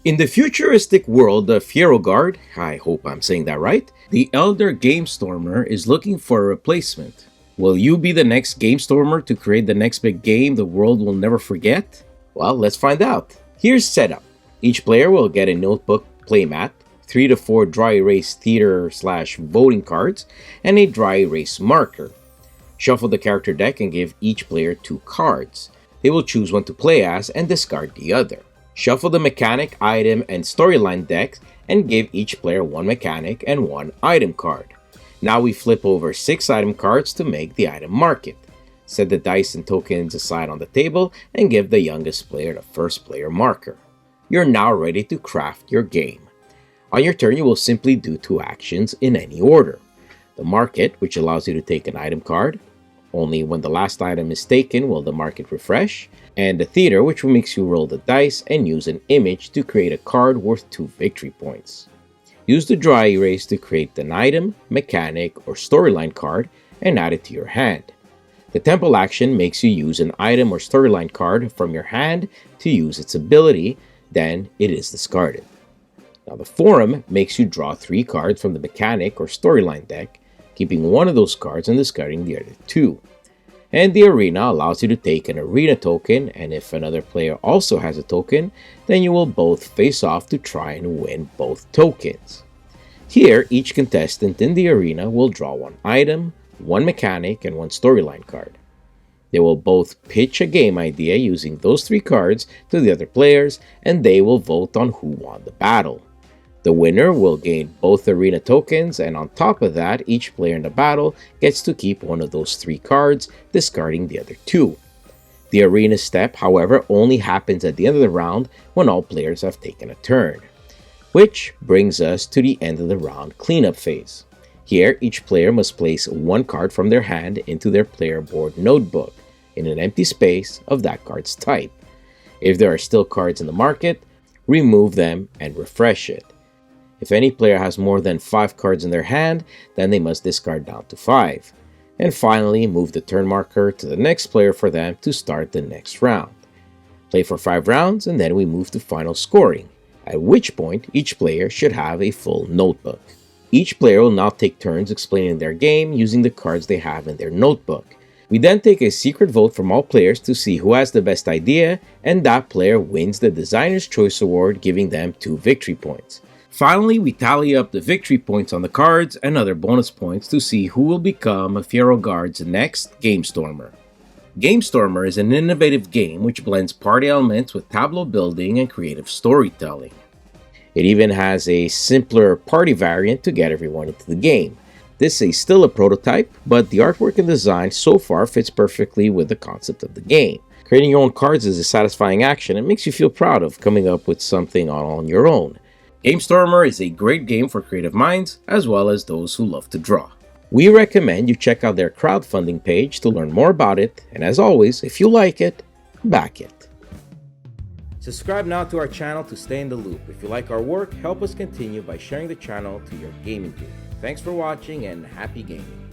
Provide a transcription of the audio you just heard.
In the futuristic world of Guard, I hope I'm saying that right, the elder Gamestormer is looking for a replacement. Will you be the next Gamestormer to create the next big game the world will never forget? Well, let's find out. Here's setup. Each player will get a notebook playmat, 3 to 4 dry erase theater/voting cards, and a dry erase marker. Shuffle the character deck and give each player 2 cards. They will choose one to play as and discard the other. Shuffle the mechanic, item, and storyline decks and give each player 1 mechanic and 1 item card. Now we flip over 6 item cards to make the item market. Set the dice and tokens aside on the table and give the youngest player the first player marker. You're now ready to craft your game. On your turn, you will simply do 2 actions in any order. The market, which allows you to take an item card. Only when the last item is taken will the market refresh. And the theater, which makes you roll the dice and use an image to create a card worth 2 victory points. Use the dry erase to create an item, mechanic, or storyline card and add it to your hand. The temple action makes you use an item or storyline card from your hand to use its ability, then it is discarded. Now the forum makes you draw 3 cards from the mechanic or storyline deck, keeping one of those cards and discarding the other 2. And the arena allows you to take an arena token, and if another player also has a token, then you will both face off to try and win both tokens. Here, each contestant in the arena will draw 1 item, 1 mechanic, and 1 storyline card. They will both pitch a game idea using those 3 cards to the other players, and they will vote on who won the battle. The winner will gain both arena tokens, and on top of that, each player in the battle gets to keep one of those 3 cards, discarding the other 2. The arena step, however, only happens at the end of the round when all players have taken a turn. Which brings us to the end of the round cleanup phase. Here, each player must place 1 card from their hand into their player board notebook, in an empty space of that card's type. If there are still cards in the market, remove them and refresh it. If any player has more than 5 cards in their hand, then they must discard down to 5. And finally, move the turn marker to the next player for them to start the next round. Play for 5 rounds, and then we move to final scoring, at which point each player should have a full notebook. Each player will now take turns explaining their game using the cards they have in their notebook. We then take a secret vote from all players to see who has the best idea, and that player wins the Designer's Choice Award, giving them 2 victory points. Finally, we tally up the victory points on the cards and other bonus points to see who will become Guard's next Gamestormer. Gamestormer is an innovative game which blends party elements with tableau building and creative storytelling. It even has a simpler party variant to get everyone into the game. This is still a prototype, but the artwork and design so far fits perfectly with the concept of the game. Creating your own cards is a satisfying action and makes you feel proud of coming up with something on your own. Gamestormer is a great game for creative minds, as well as those who love to draw. We recommend you check out their crowdfunding page to learn more about it, and as always, if you like it, back it. Subscribe now to our channel to stay in the loop. If you like our work, help us continue by sharing the channel to your gaming group. Thanks for watching and happy gaming.